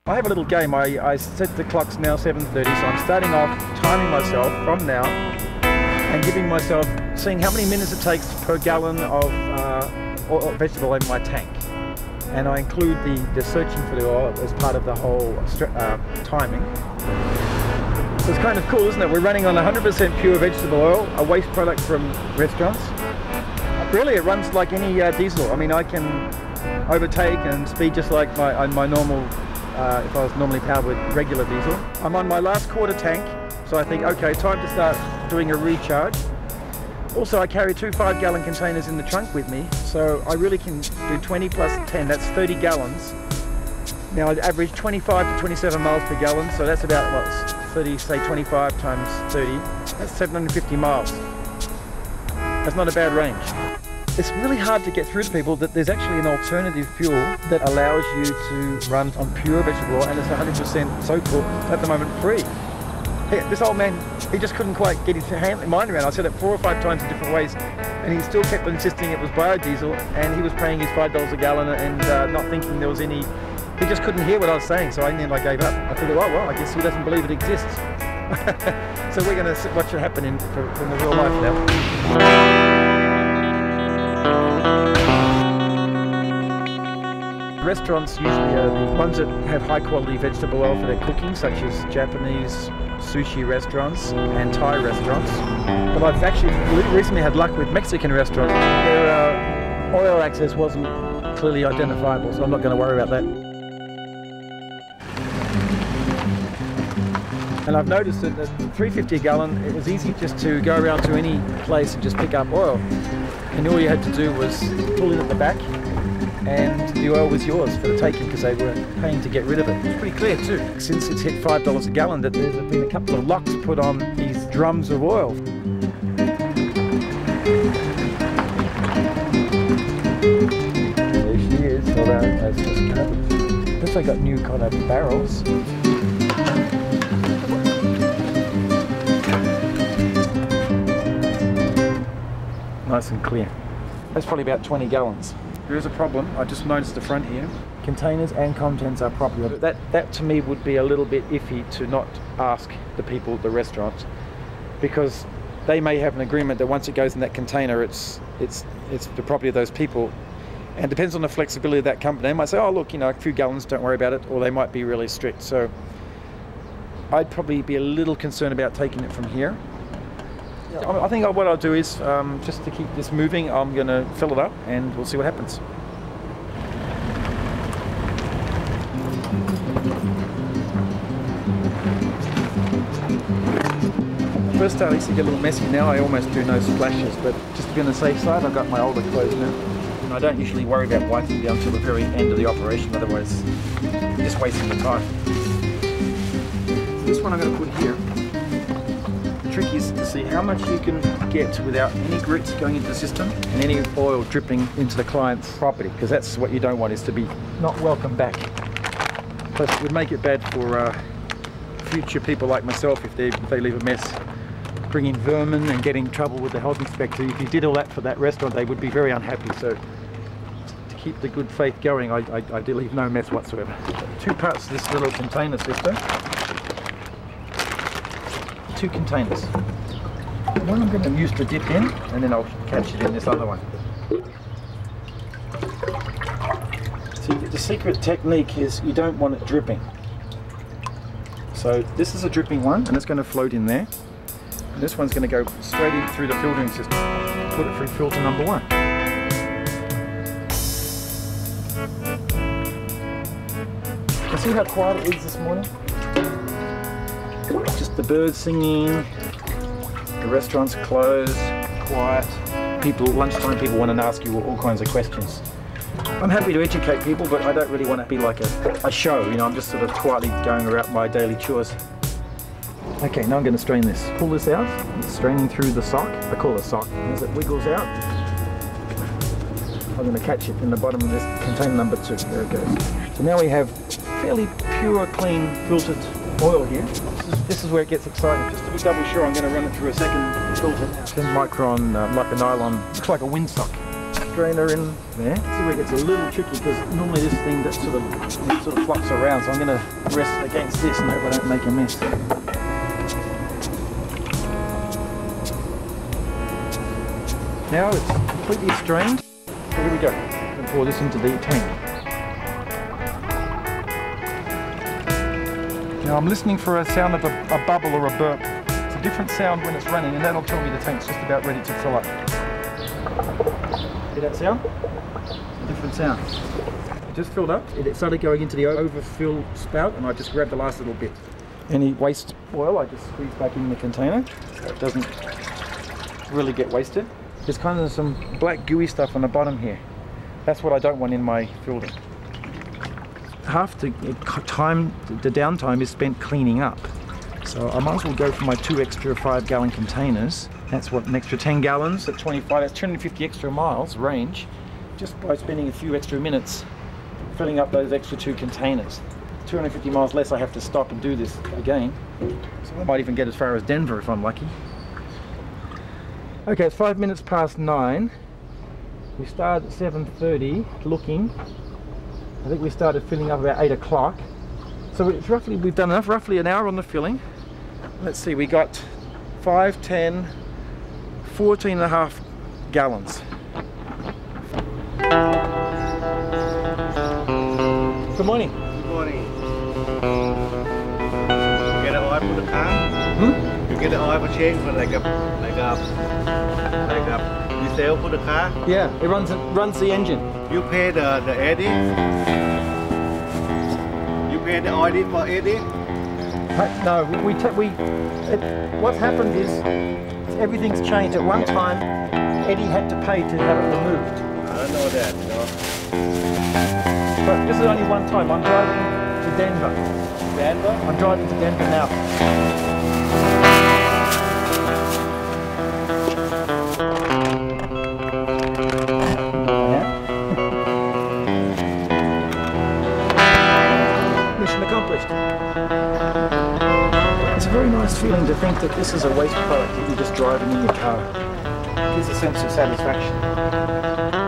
I have a little game. I set the clocks now 7:30, so I'm starting off timing myself from now and giving myself, seeing how many minutes it takes per gallon of vegetable in my tank. And I include the searching for the oil as part of the whole timing. So it's kind of cool, isn't it? We're running on 100% pure vegetable oil, a waste product from restaurants. Really, it runs like any diesel. I mean, I can overtake and speed just like my normal, if I was normally powered with regular diesel. I'm on my last quarter tank, so I think, okay, time to start doing a recharge. Also, I carry two 5-gallon containers in the trunk with me, so I really can do 20 plus 10, that's 30 gallons. Now, I average 25 to 27 miles per gallon, so that's about, what, 30, say 25 times 30, that's 750 miles. That's not a bad range. It's really hard to get through to people that there's actually an alternative fuel that allows you to run on pure vegetable oil, and it's 100% so-called, at the moment, free. Hey, this old man, he just couldn't quite get his mind around. I said it 4 or 5 times in different ways, and he still kept insisting it was biodiesel, and he was paying his $5 a gallon and not thinking there was any. He just couldn't hear what I was saying, so in the end I gave up. I figured, oh well, I guess he doesn't believe it exists. So we're going to watch it happen in the real life now. Restaurants usually are the ones that have high quality vegetable oil for their cooking, such as Japanese sushi restaurants and Thai restaurants. But I've actually recently had luck with Mexican restaurants. Their oil access wasn't clearly identifiable, so I'm not going to worry about that. And I've noticed that at $3.50 a gallon, it was easy just to go around to any place and just pick up oil. And all you had to do was pull in at the back, and the oil was yours for the taking because they were paying to get rid of it. It's pretty clear too, since it's hit $5 a gallon, that there's been a couple of locks put on these drums of oil. There she is, although it's just covered. This I got new kind of barrels. Nice and clear. That's probably about 20 gallons. There is a problem. I just noticed the front here. Containers and contents are properly. That to me would be a little bit iffy to not ask the people at the restaurant, because they may have an agreement that once it goes in that container, it's the property of those people. And it depends on the flexibility of that company. They might say, oh look, you know, a few gallons, don't worry about it, or they might be really strict. So I'd probably be a little concerned about taking it from here. I think what I'll do is, just to keep this moving, I'm going to fill it up and we'll see what happens. First start, I used to get a little messy. Now I almost do no splashes, but just to be on the safe side, I've got my older clothes now. And I don't usually worry about wiping down until the very end of the operation, otherwise you're just wasting the time. So this one I'm going to put here. The trick is to see how much you can get without any grit going into the system and any oil dripping into the client's property, because that's what you don't want, is to be not welcome back. Plus it would make it bad for future people like myself if they leave a mess, bringing vermin and getting in trouble with the health inspector. If you did all that for that restaurant, they would be very unhappy. So to keep the good faith going, I do leave no mess whatsoever. 2 parts of this little container system. 2 containers. One I'm going to use to dip in, and then I'll catch it in this other one. See, the secret technique is you don't want it dripping. So this is a dripping one, and it's going to float in there. And this one's going to go straight in through the filtering system. Put it through filter number 1. You see how quiet it is this morning? Just the birds singing, the restaurant's closed, quiet. People, lunchtime people want to ask you all kinds of questions. I'm happy to educate people, but I don't really want to be like a show, you know, I'm just sort of quietly going about my daily chores. Okay, now I'm going to strain this. Pull this out, it's straining through the sock. I call it a sock. As it wiggles out, I'm going to catch it in the bottom of this container number 2. There it goes. So now we have fairly pure, clean, filtered oil here. This is where it gets exciting. Just to be double sure, I'm going to run it through a second filter. 10 micron, like a nylon, looks like a windsock. strainer in there. This is where it gets a little tricky because normally this thing that sort of flops around, so I'm going to rest against this and hope I don't make a mess. Now it's completely strained. So here we go. I'm going to pour this into the tank. Now I'm listening for a sound of a bubble or a burp. It's a different sound when it's running, and that'll tell me the tank's just about ready to fill up. Hear that sound? It's a different sound. It just filled up. It started going into the overfill spout, and I just grabbed the last little bit. Any waste oil, I just squeeze back in the container. So it doesn't really get wasted. There's kind of some black gooey stuff on the bottom here. That's what I don't want in my fielding. Half the time, the downtime is spent cleaning up. So I might as well go for my 2 extra 5-gallon containers. That's what, an extra 10 gallons at 25, that's 250 extra miles range, just by spending a few extra minutes filling up those extra 2 containers. 250 miles less I have to stop and do this again. So I might even get as far as Denver if I'm lucky. Okay, it's 5 minutes past 9. We started at 7:30 looking. I think we started filling up about 8 o'clock. So it's roughly, we've done enough, roughly an hour on the filling. Let's see, we got 5, 10, 14 and a half gallons. Good morning. Good morning. You get the oil for the car? Hmm? You get the oil for change for like a diesel for the car? Yeah, it runs the engine. You pay the AD? You pay the oil for AD? No, what's happened is everything's changed. At one time, Eddie had to pay to have it removed. I don't know that, you know. But this is only one time. I'm driving to Denver. Denver? I'm driving to Denver now. Mission accomplished. It's a very nice feeling to think that this is a waste product that you're just driving in your car. It gives a sense of satisfaction.